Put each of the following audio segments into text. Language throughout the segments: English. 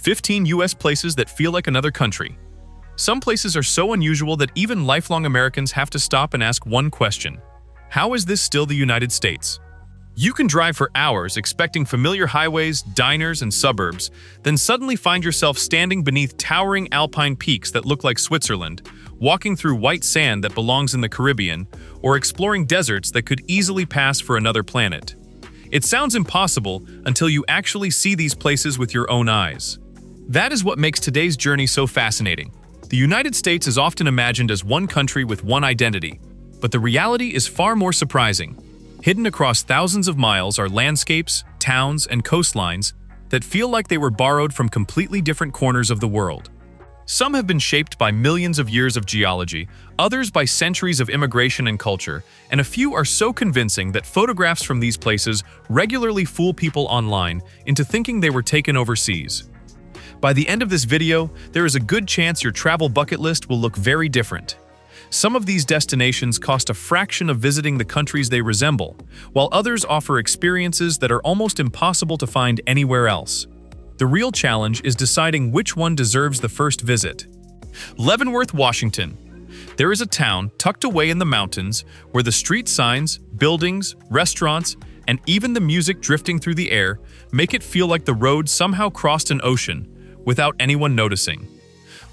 15 US places that feel like another country. Some places are so unusual that even lifelong Americans have to stop and ask one question: how is this still the United States? You can drive for hours expecting familiar highways, diners, and suburbs, then suddenly find yourself standing beneath towering alpine peaks that look like Switzerland, walking through white sand that belongs in the Caribbean, or exploring deserts that could easily pass for another planet. It sounds impossible until you actually see these places with your own eyes. That is what makes today's journey so fascinating. The United States is often imagined as one country with one identity, but the reality is far more surprising. Hidden across thousands of miles are landscapes, towns, and coastlines that feel like they were borrowed from completely different corners of the world. Some have been shaped by millions of years of geology, others by centuries of immigration and culture, and a few are so convincing that photographs from these places regularly fool people online into thinking they were taken overseas. By the end of this video, there is a good chance your travel bucket list will look very different. Some of these destinations cost a fraction of visiting the countries they resemble, while others offer experiences that are almost impossible to find anywhere else. The real challenge is deciding which one deserves the first visit. Leavenworth, Washington. There is a town tucked away in the mountains where the street signs, buildings, restaurants, and even the music drifting through the air make it feel like the road somehow crossed an ocean without anyone noticing.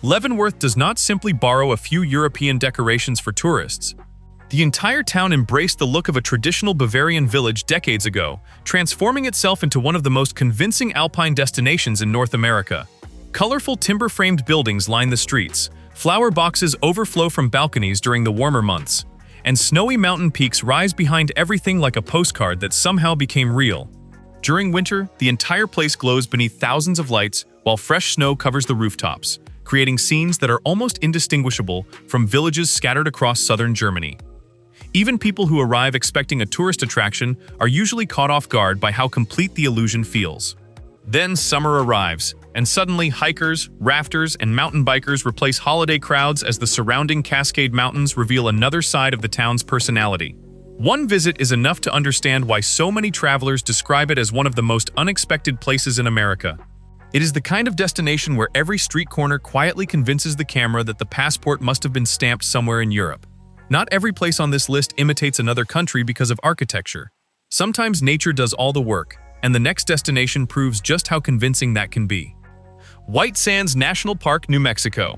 Leavenworth does not simply borrow a few European decorations for tourists. The entire town embraced the look of a traditional Bavarian village decades ago, transforming itself into one of the most convincing alpine destinations in North America. Colorful timber-framed buildings line the streets, flower boxes overflow from balconies during the warmer months, and snowy mountain peaks rise behind everything like a postcard that somehow became real. During winter, the entire place glows beneath thousands of lights, while fresh snow covers the rooftops, creating scenes that are almost indistinguishable from villages scattered across southern Germany. Even people who arrive expecting a tourist attraction are usually caught off guard by how complete the illusion feels. Then summer arrives, and suddenly hikers, rafters, and mountain bikers replace holiday crowds as the surrounding Cascade Mountains reveal another side of the town's personality. One visit is enough to understand why so many travelers describe it as one of the most unexpected places in America. It is the kind of destination where every street corner quietly convinces the camera that the passport must have been stamped somewhere in Europe. Not every place on this list imitates another country because of architecture. Sometimes nature does all the work, and the next destination proves just how convincing that can be. White Sands National Park, New Mexico.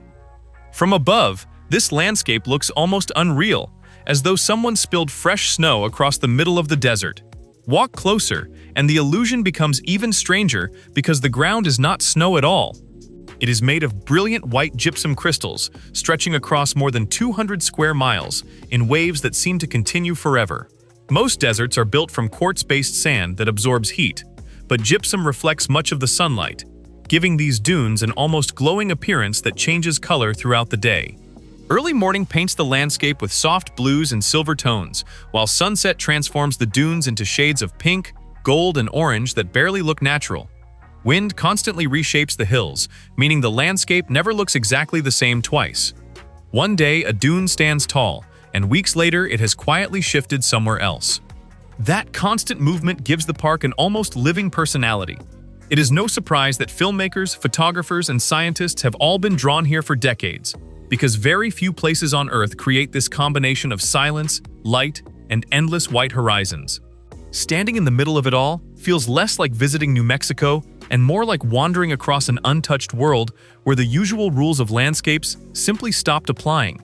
From above, this landscape looks almost unreal, as though someone spilled fresh snow across the middle of the desert. Walk closer, and the illusion becomes even stranger because the ground is not snow at all. It is made of brilliant white gypsum crystals, stretching across more than 200 square miles in waves that seem to continue forever. Most deserts are built from quartz-based sand that absorbs heat, but gypsum reflects much of the sunlight, giving these dunes an almost glowing appearance that changes color throughout the day. Early morning paints the landscape with soft blues and silver tones, while sunset transforms the dunes into shades of pink, gold, and orange that barely look natural. Wind constantly reshapes the hills, meaning the landscape never looks exactly the same twice. One day, a dune stands tall, and weeks later, it has quietly shifted somewhere else. That constant movement gives the park an almost living personality. It is no surprise that filmmakers, photographers, and scientists have all been drawn here for decades, because very few places on Earth create this combination of silence, light, and endless white horizons. Standing in the middle of it all feels less like visiting New Mexico and more like wandering across an untouched world where the usual rules of landscapes simply stopped applying.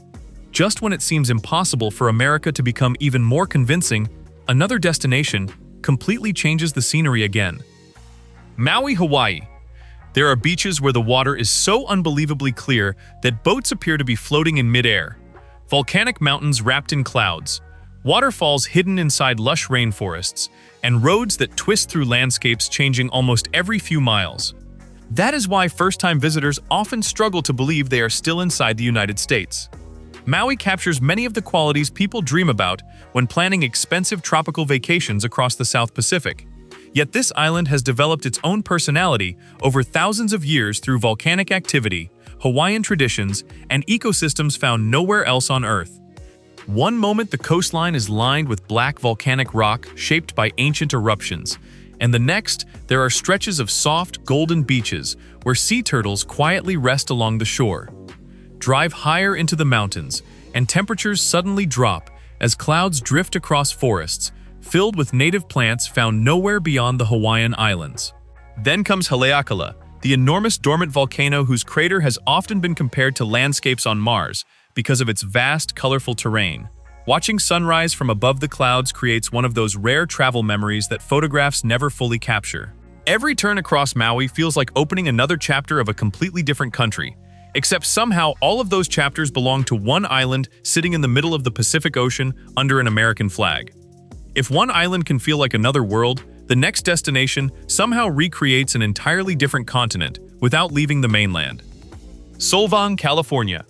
Just when it seems impossible for America to become even more convincing, another destination completely changes the scenery again. Maui, Hawaii. There are beaches where the water is so unbelievably clear that boats appear to be floating in midair. Volcanic mountains wrapped in clouds, waterfalls hidden inside lush rainforests, and roads that twist through landscapes changing almost every few miles. That is why first-time visitors often struggle to believe they are still inside the United States. Maui captures many of the qualities people dream about when planning expensive tropical vacations across the South Pacific. Yet this island has developed its own personality over thousands of years through volcanic activity, Hawaiian traditions, and ecosystems found nowhere else on Earth. One moment the coastline is lined with black volcanic rock shaped by ancient eruptions, and the next, there are stretches of soft, golden beaches where sea turtles quietly rest along the shore. Drive higher into the mountains, and temperatures suddenly drop as clouds drift across forests, filled with native plants found nowhere beyond the Hawaiian Islands. Then comes Haleakala, the enormous dormant volcano whose crater has often been compared to landscapes on Mars because of its vast, colorful terrain. Watching sunrise from above the clouds creates one of those rare travel memories that photographs never fully capture. Every turn across Maui feels like opening another chapter of a completely different country, except somehow all of those chapters belong to one island sitting in the middle of the Pacific Ocean under an American flag. If one island can feel like another world, the next destination somehow recreates an entirely different continent without leaving the mainland. Solvang, California.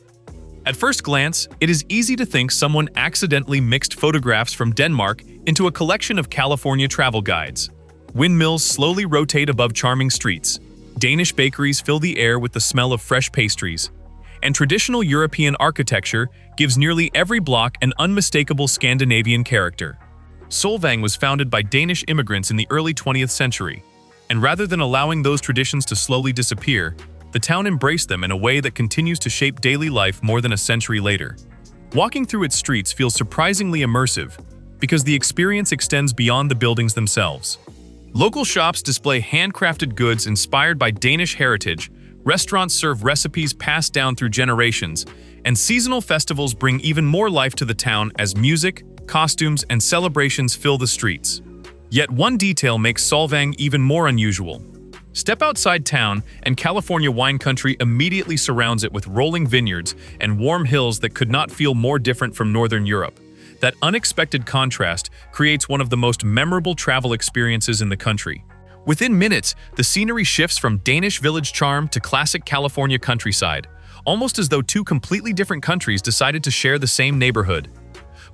At first glance, it is easy to think someone accidentally mixed photographs from Denmark into a collection of California travel guides. Windmills slowly rotate above charming streets. Danish bakeries fill the air with the smell of fresh pastries. And traditional European architecture gives nearly every block an unmistakable Scandinavian character. Solvang was founded by Danish immigrants in the early 20th century, and rather than allowing those traditions to slowly disappear, the town embraced them in a way that continues to shape daily life more than a century later. Walking through its streets feels surprisingly immersive because the experience extends beyond the buildings themselves. Local shops display handcrafted goods inspired by Danish heritage, restaurants serve recipes passed down through generations, and seasonal festivals bring even more life to the town as music, costumes, and celebrations fill the streets. Yet one detail makes Solvang even more unusual. Step outside town, and California wine country immediately surrounds it with rolling vineyards and warm hills that could not feel more different from Northern Europe. That unexpected contrast creates one of the most memorable travel experiences in the country. Within minutes, the scenery shifts from Danish village charm to classic California countryside, almost as though two completely different countries decided to share the same neighborhood.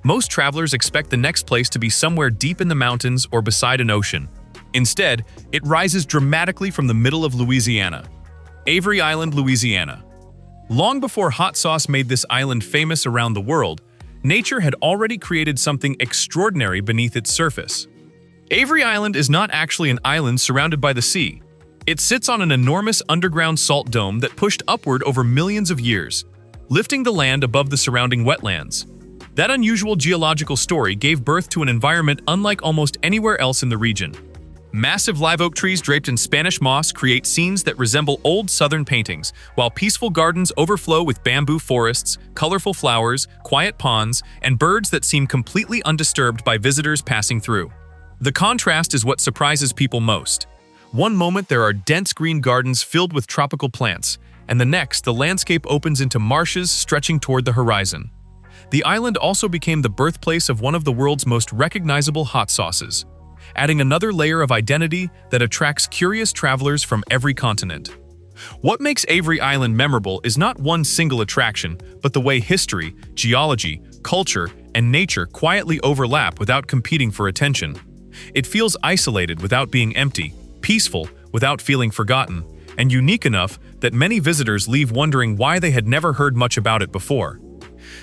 Most travelers expect the next place to be somewhere deep in the mountains or beside an ocean. Instead, it rises dramatically from the middle of Louisiana. Avery Island, Louisiana. Long before hot sauce made this island famous around the world, nature had already created something extraordinary beneath its surface. Avery Island is not actually an island surrounded by the sea. It sits on an enormous underground salt dome that pushed upward over millions of years, lifting the land above the surrounding wetlands. That unusual geological story gave birth to an environment unlike almost anywhere else in the region. Massive live oak trees draped in Spanish moss create scenes that resemble old southern paintings, while peaceful gardens overflow with bamboo forests, colorful flowers, quiet ponds, and birds that seem completely undisturbed by visitors passing through. The contrast is what surprises people most. One moment there are dense green gardens filled with tropical plants, and the next the landscape opens into marshes stretching toward the horizon. The island also became the birthplace of one of the world's most recognizable hot sauces, adding another layer of identity that attracts curious travelers from every continent. What makes Avery Island memorable is not one single attraction, but the way history, geology, culture, and nature quietly overlap without competing for attention. It feels isolated without being empty, peaceful without feeling forgotten, and unique enough that many visitors leave wondering why they had never heard much about it before.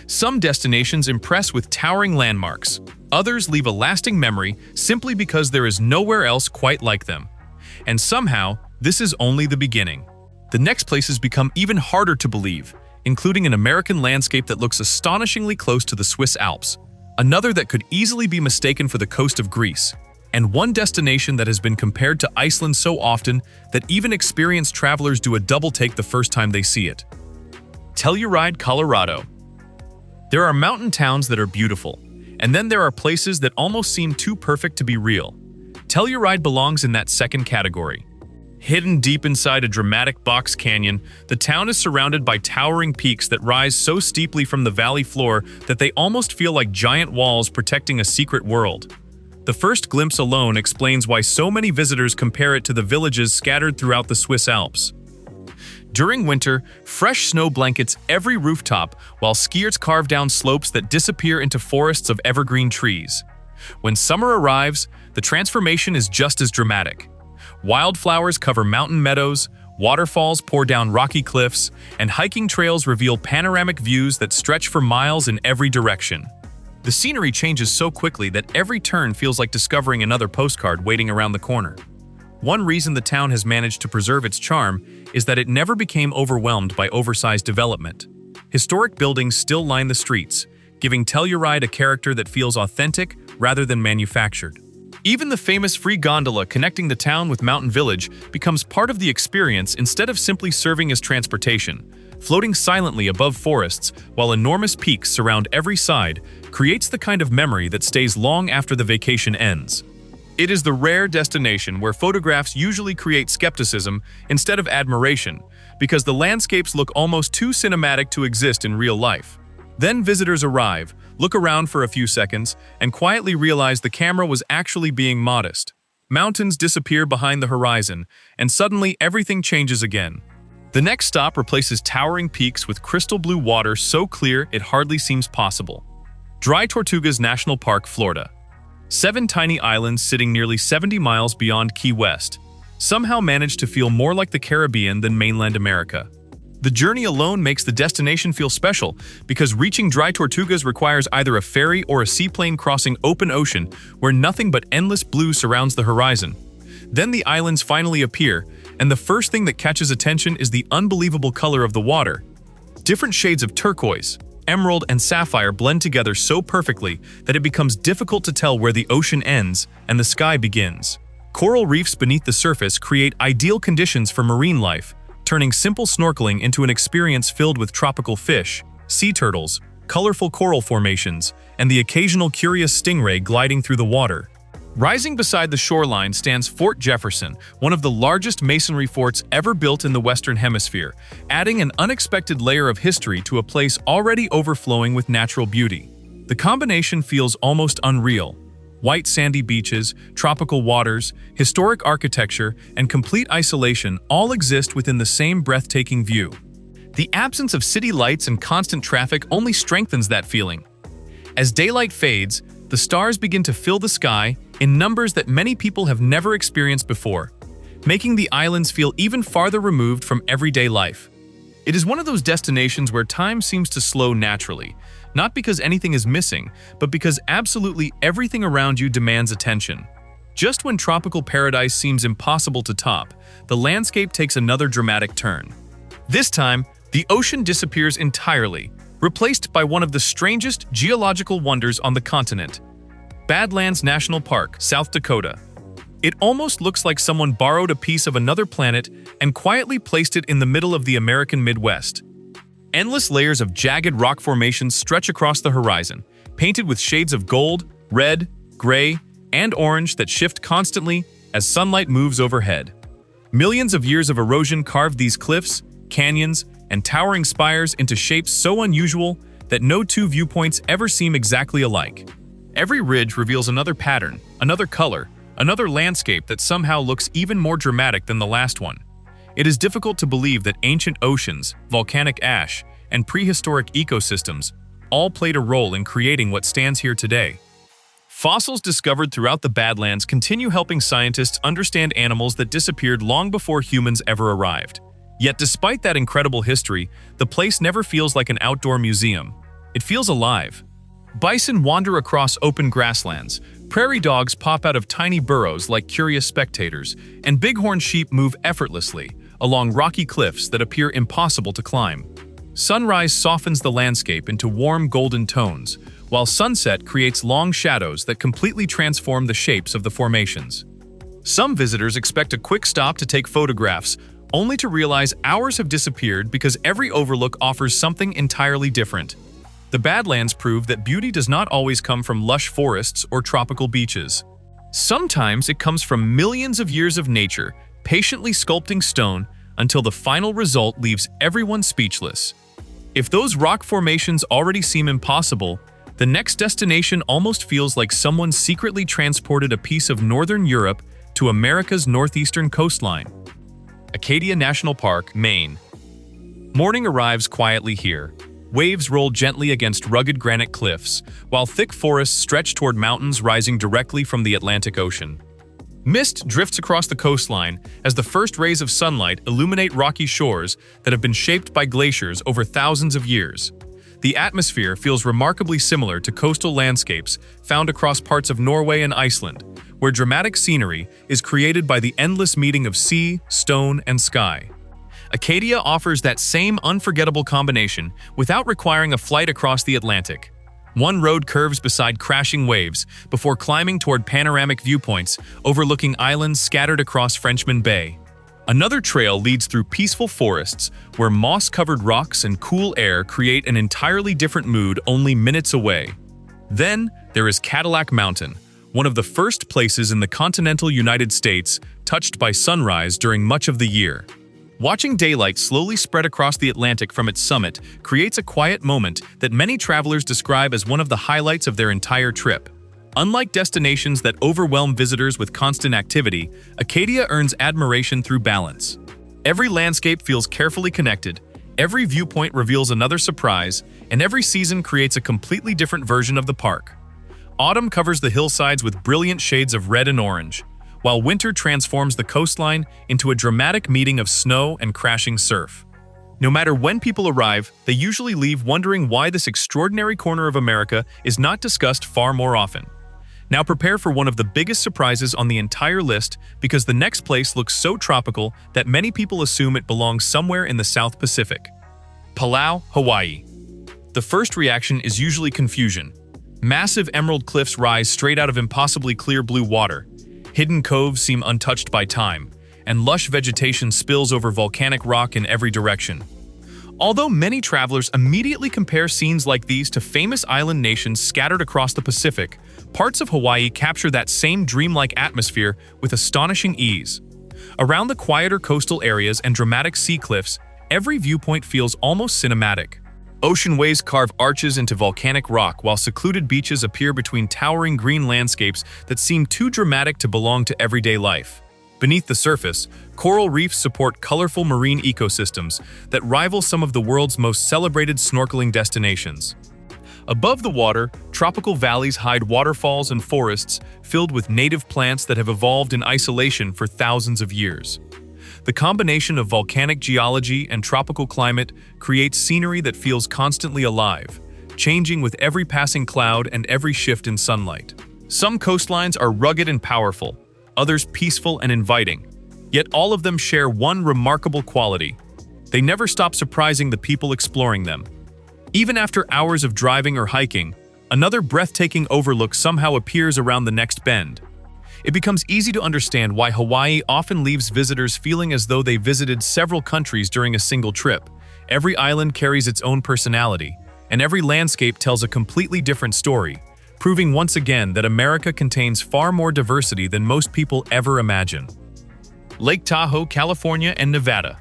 Some destinations impress with towering landmarks. Others leave a lasting memory simply because there is nowhere else quite like them. And somehow, this is only the beginning. The next places become even harder to believe, including an American landscape that looks astonishingly close to the Swiss Alps, another that could easily be mistaken for the coast of Greece, and one destination that has been compared to Iceland so often that even experienced travelers do a double take the first time they see it. Telluride, Colorado. There are mountain towns that are beautiful, and then there are places that almost seem too perfect to be real. Telluride belongs in that second category. Hidden deep inside a dramatic box canyon, the town is surrounded by towering peaks that rise so steeply from the valley floor that they almost feel like giant walls protecting a secret world. The first glimpse alone explains why so many visitors compare it to the villages scattered throughout the Swiss Alps. During winter, fresh snow blankets every rooftop, while skiers carve down slopes that disappear into forests of evergreen trees. When summer arrives, the transformation is just as dramatic. Wildflowers cover mountain meadows, waterfalls pour down rocky cliffs, and hiking trails reveal panoramic views that stretch for miles in every direction. The scenery changes so quickly that every turn feels like discovering another postcard waiting around the corner. One reason the town has managed to preserve its charm is that it never became overwhelmed by oversized development. Historic buildings still line the streets, giving Telluride a character that feels authentic rather than manufactured. Even the famous free gondola connecting the town with Mountain Village becomes part of the experience instead of simply serving as transportation. Floating silently above forests while enormous peaks surround every side creates the kind of memory that stays long after the vacation ends. It is the rare destination where photographs usually create skepticism instead of admiration, because the landscapes look almost too cinematic to exist in real life. Then visitors arrive, look around for a few seconds, and quietly realize the camera was actually being modest. Mountains disappear behind the horizon, and suddenly everything changes again. The next stop replaces towering peaks with crystal blue water so clear it hardly seems possible. Dry Tortugas National Park, Florida. 7 tiny islands sitting nearly 70 miles beyond Key West somehow manage to feel more like the Caribbean than mainland America. The journey alone makes the destination feel special because reaching Dry Tortugas requires either a ferry or a seaplane crossing open ocean where nothing but endless blue surrounds the horizon. Then the islands finally appear, and the first thing that catches attention is the unbelievable color of the water. Different shades of turquoise, emerald, and sapphire blend together so perfectly that it becomes difficult to tell where the ocean ends and the sky begins. Coral reefs beneath the surface create ideal conditions for marine life, turning simple snorkeling into an experience filled with tropical fish, sea turtles, colorful coral formations, and the occasional curious stingray gliding through the water. Rising beside the shoreline stands Fort Jefferson, one of the largest masonry forts ever built in the Western Hemisphere, adding an unexpected layer of history to a place already overflowing with natural beauty. The combination feels almost unreal. White sandy beaches, tropical waters, historic architecture, and complete isolation all exist within the same breathtaking view. The absence of city lights and constant traffic only strengthens that feeling. As daylight fades, the stars begin to fill the sky in numbers that many people have never experienced before, making the islands feel even farther removed from everyday life. It is one of those destinations where time seems to slow naturally, not because anything is missing, but because absolutely everything around you demands attention. Just when tropical paradise seems impossible to top, the landscape takes another dramatic turn. This time, the ocean disappears entirely, replaced by one of the strangest geological wonders on the continent. Badlands National Park, South Dakota. It almost looks like someone borrowed a piece of another planet and quietly placed it in the middle of the American Midwest. Endless layers of jagged rock formations stretch across the horizon, painted with shades of gold, red, gray, and orange that shift constantly as sunlight moves overhead. Millions of years of erosion carved these cliffs, canyons, and towering spires into shapes so unusual that no two viewpoints ever seem exactly alike. Every ridge reveals another pattern, another color, another landscape that somehow looks even more dramatic than the last one. It is difficult to believe that ancient oceans, volcanic ash, and prehistoric ecosystems all played a role in creating what stands here today. Fossils discovered throughout the Badlands continue helping scientists understand animals that disappeared long before humans ever arrived. Yet despite that incredible history, the place never feels like an outdoor museum. It feels alive. Bison wander across open grasslands, prairie dogs pop out of tiny burrows like curious spectators, and bighorn sheep move effortlessly along rocky cliffs that appear impossible to climb. Sunrise softens the landscape into warm golden tones, while sunset creates long shadows that completely transform the shapes of the formations. Some visitors expect a quick stop to take photographs, only to realize hours have disappeared because every overlook offers something entirely different. The Badlands prove that beauty does not always come from lush forests or tropical beaches. Sometimes it comes from millions of years of nature, patiently sculpting stone until the final result leaves everyone speechless. If those rock formations already seem impossible, the next destination almost feels like someone secretly transported a piece of northern Europe to America's northeastern coastline. Acadia National Park, Maine. Morning arrives quietly here. Waves roll gently against rugged granite cliffs, while thick forests stretch toward mountains rising directly from the Atlantic Ocean. Mist drifts across the coastline as the first rays of sunlight illuminate rocky shores that have been shaped by glaciers over thousands of years. The atmosphere feels remarkably similar to coastal landscapes found across parts of Norway and Iceland, where dramatic scenery is created by the endless meeting of sea, stone, and sky. Acadia offers that same unforgettable combination without requiring a flight across the Atlantic. One road curves beside crashing waves before climbing toward panoramic viewpoints overlooking islands scattered across Frenchman Bay. Another trail leads through peaceful forests where moss-covered rocks and cool air create an entirely different mood only minutes away. Then there is Cadillac Mountain, one of the first places in the continental United States touched by sunrise during much of the year. Watching daylight slowly spread across the Atlantic from its summit creates a quiet moment that many travelers describe as one of the highlights of their entire trip. Unlike destinations that overwhelm visitors with constant activity, Acadia earns admiration through balance. Every landscape feels carefully connected, every viewpoint reveals another surprise, and every season creates a completely different version of the park. Autumn covers the hillsides with brilliant shades of red and orange, while winter transforms the coastline into a dramatic meeting of snow and crashing surf. No matter when people arrive, they usually leave wondering why this extraordinary corner of America is not discussed far more often. Now prepare for one of the biggest surprises on the entire list, because the next place looks so tropical that many people assume it belongs somewhere in the South Pacific. Palau, Hawaii. The first reaction is usually confusion. Massive emerald cliffs rise straight out of impossibly clear blue water. Hidden coves seem untouched by time, and lush vegetation spills over volcanic rock in every direction. Although many travelers immediately compare scenes like these to famous island nations scattered across the Pacific, parts of Hawaii capture that same dreamlike atmosphere with astonishing ease. Around the quieter coastal areas and dramatic sea cliffs, every viewpoint feels almost cinematic. Ocean waves carve arches into volcanic rock, while secluded beaches appear between towering green landscapes that seem too dramatic to belong to everyday life. Beneath the surface, coral reefs support colorful marine ecosystems that rival some of the world's most celebrated snorkeling destinations. Above the water, tropical valleys hide waterfalls and forests filled with native plants that have evolved in isolation for thousands of years. The combination of volcanic geology and tropical climate creates scenery that feels constantly alive, changing with every passing cloud and every shift in sunlight. Some coastlines are rugged and powerful, others peaceful and inviting. Yet all of them share one remarkable quality: they never stop surprising the people exploring them. Even after hours of driving or hiking, another breathtaking overlook somehow appears around the next bend. It becomes easy to understand why Hawaii often leaves visitors feeling as though they visited several countries during a single trip. Every island carries its own personality, and every landscape tells a completely different story, proving once again that America contains far more diversity than most people ever imagine. Lake Tahoe, California, and Nevada.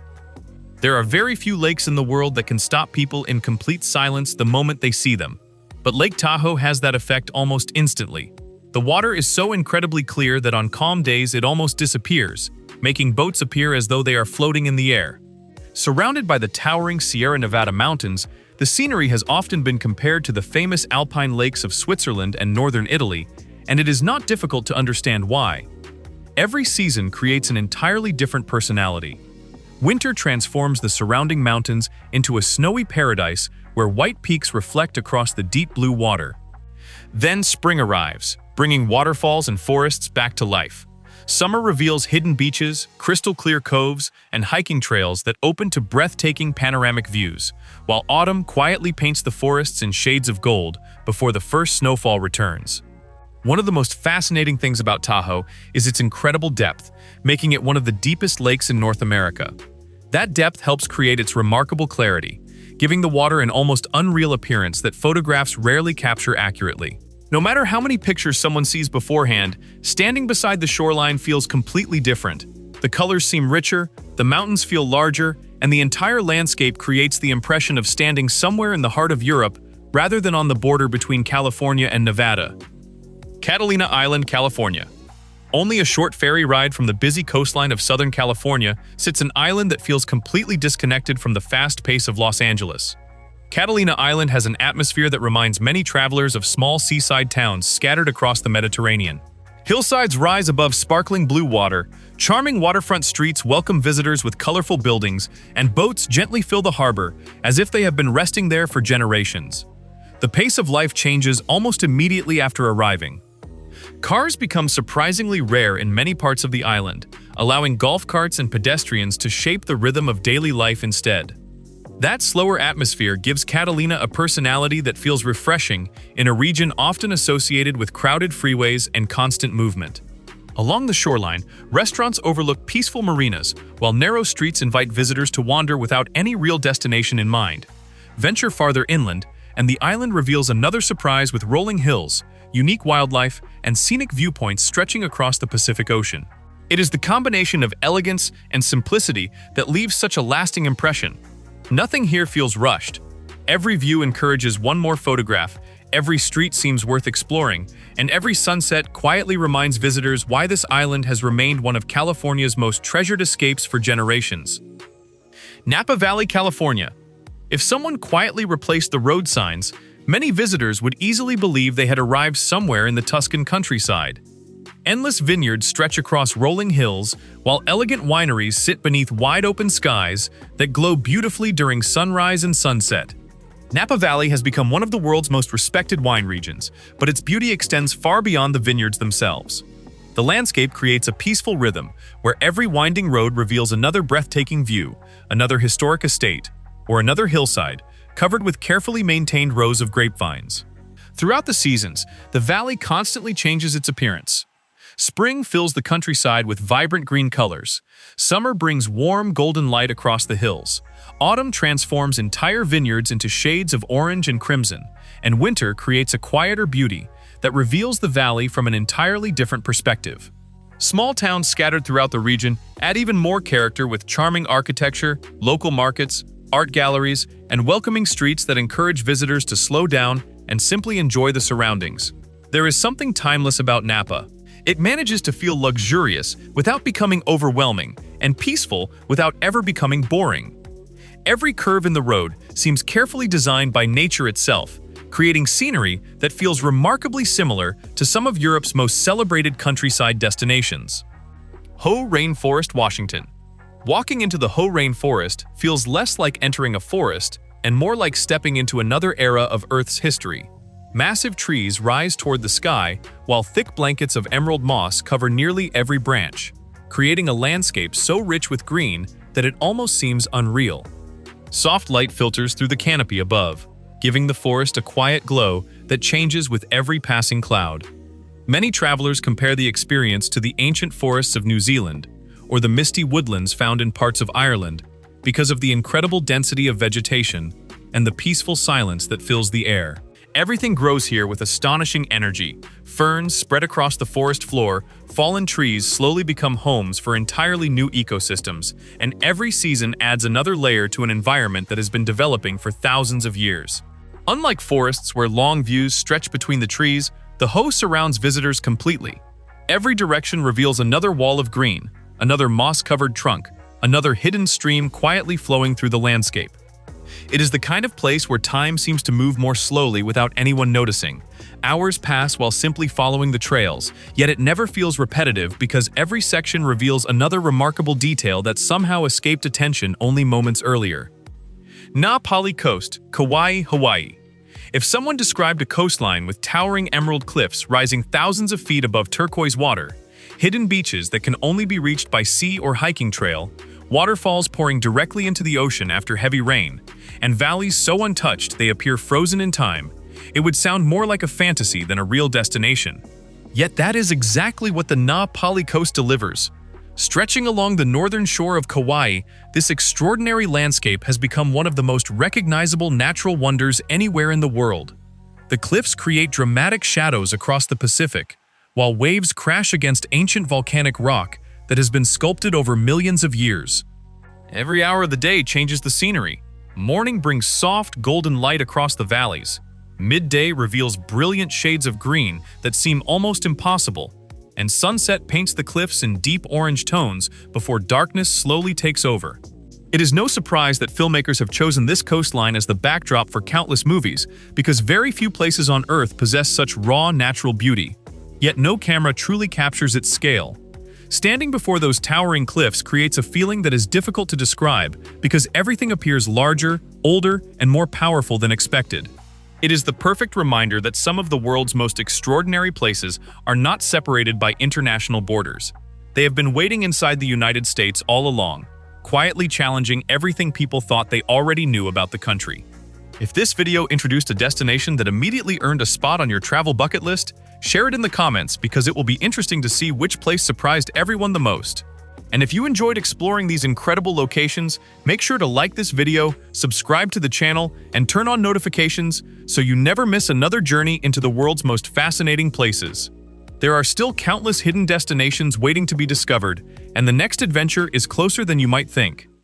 There are very few lakes in the world that can stop people in complete silence the moment they see them. But Lake Tahoe has that effect almost instantly. The water is so incredibly clear that on calm days it almost disappears, making boats appear as though they are floating in the air. Surrounded by the towering Sierra Nevada mountains, the scenery has often been compared to the famous alpine lakes of Switzerland and northern Italy, and it is not difficult to understand why. Every season creates an entirely different personality. Winter transforms the surrounding mountains into a snowy paradise where white peaks reflect across the deep blue water. Then spring arrives, bringing waterfalls and forests back to life. Summer reveals hidden beaches, crystal-clear coves, and hiking trails that open to breathtaking panoramic views, while autumn quietly paints the forests in shades of gold before the first snowfall returns. One of the most fascinating things about Tahoe is its incredible depth, making it one of the deepest lakes in North America. That depth helps create its remarkable clarity, giving the water an almost unreal appearance that photographs rarely capture accurately. No matter how many pictures someone sees beforehand, standing beside the shoreline feels completely different. The colors seem richer, the mountains feel larger, and the entire landscape creates the impression of standing somewhere in the heart of Europe rather than on the border between California and Nevada. Catalina Island, California. Only a short ferry ride from the busy coastline of Southern California sits an island that feels completely disconnected from the fast pace of Los Angeles. Catalina Island has an atmosphere that reminds many travelers of small seaside towns scattered across the Mediterranean. Hillsides rise above sparkling blue water, Charming waterfront streets welcome visitors with colorful buildings, and boats gently fill the harbor as if they have been resting there for generations. The pace of life changes almost immediately after arriving. Cars become surprisingly rare in many parts of the island, allowing golf carts and pedestrians to shape the rhythm of daily life instead. That slower atmosphere gives Catalina a personality that feels refreshing in a region often associated with crowded freeways and constant movement. Along the shoreline, restaurants overlook peaceful marinas, while narrow streets invite visitors to wander without any real destination in mind. Venture farther inland, and the island reveals another surprise with rolling hills, unique wildlife, and scenic viewpoints stretching across the Pacific Ocean. It is the combination of elegance and simplicity that leaves such a lasting impression. Nothing here feels rushed. Every view encourages one more photograph, every street seems worth exploring, and every sunset quietly reminds visitors why this island has remained one of California's most treasured escapes for generations. Napa Valley, California. If someone quietly replaced the road signs, many visitors would easily believe they had arrived somewhere in the Tuscan countryside. Endless vineyards stretch across rolling hills, while elegant wineries sit beneath wide-open skies that glow beautifully during sunrise and sunset. Napa Valley has become one of the world's most respected wine regions, but its beauty extends far beyond the vineyards themselves. The landscape creates a peaceful rhythm, where every winding road reveals another breathtaking view, another historic estate, or another hillside, covered with carefully maintained rows of grapevines. Throughout the seasons, the valley constantly changes its appearance. Spring fills the countryside with vibrant green colors. Summer brings warm golden light across the hills. Autumn transforms entire vineyards into shades of orange and crimson, and winter creates a quieter beauty that reveals the valley from an entirely different perspective. Small towns scattered throughout the region add even more character with charming architecture, local markets, art galleries, and welcoming streets that encourage visitors to slow down and simply enjoy the surroundings. There is something timeless about Napa. It manages to feel luxurious without becoming overwhelming, and peaceful without ever becoming boring. Every curve in the road seems carefully designed by nature itself, creating scenery that feels remarkably similar to some of Europe's most celebrated countryside destinations. Hoh Rainforest, Washington. Walking into the Hoh Rainforest feels less like entering a forest and more like stepping into another era of Earth's history. Massive trees rise toward the sky, while thick blankets of emerald moss cover nearly every branch, creating a landscape so rich with green that it almost seems unreal. Soft light filters through the canopy above, giving the forest a quiet glow that changes with every passing cloud. Many travelers compare the experience to the ancient forests of New Zealand or the misty woodlands found in parts of Ireland because of the incredible density of vegetation and the peaceful silence that fills the air. Everything grows here with astonishing energy. Ferns spread across the forest floor, fallen trees slowly become homes for entirely new ecosystems, and every season adds another layer to an environment that has been developing for thousands of years. Unlike forests where long views stretch between the trees, the Hoh surrounds visitors completely. Every direction reveals another wall of green, another moss-covered trunk, another hidden stream quietly flowing through the landscape. It is the kind of place where time seems to move more slowly without anyone noticing. Hours pass while simply following the trails, yet it never feels repetitive because every section reveals another remarkable detail that somehow escaped attention only moments earlier. Na Pali Coast, Kauai, Hawaii. If someone described a coastline with towering emerald cliffs rising thousands of feet above turquoise water, hidden beaches that can only be reached by sea or hiking trail, waterfalls pouring directly into the ocean after heavy rain, and valleys so untouched they appear frozen in time, it would sound more like a fantasy than a real destination. Yet that is exactly what the Na Pali Coast delivers. Stretching along the northern shore of Kauai, this extraordinary landscape has become one of the most recognizable natural wonders anywhere in the world. The cliffs create dramatic shadows across the Pacific, while waves crash against ancient volcanic rock that has been sculpted over millions of years. Every hour of the day changes the scenery. Morning brings soft, golden light across the valleys. Midday reveals brilliant shades of green that seem almost impossible, and sunset paints the cliffs in deep orange tones before darkness slowly takes over. It is no surprise that filmmakers have chosen this coastline as the backdrop for countless movies, because very few places on Earth possess such raw, natural beauty. Yet no camera truly captures its scale. Standing before those towering cliffs creates a feeling that is difficult to describe because everything appears larger, older, and more powerful than expected. It is the perfect reminder that some of the world's most extraordinary places are not separated by international borders. They have been waiting inside the United States all along, quietly challenging everything people thought they already knew about the country. If this video introduced a destination that immediately earned a spot on your travel bucket list, share it in the comments because it will be interesting to see which place surprised everyone the most. And if you enjoyed exploring these incredible locations, make sure to like this video, subscribe to the channel, and turn on notifications so you never miss another journey into the world's most fascinating places. There are still countless hidden destinations waiting to be discovered, and the next adventure is closer than you might think.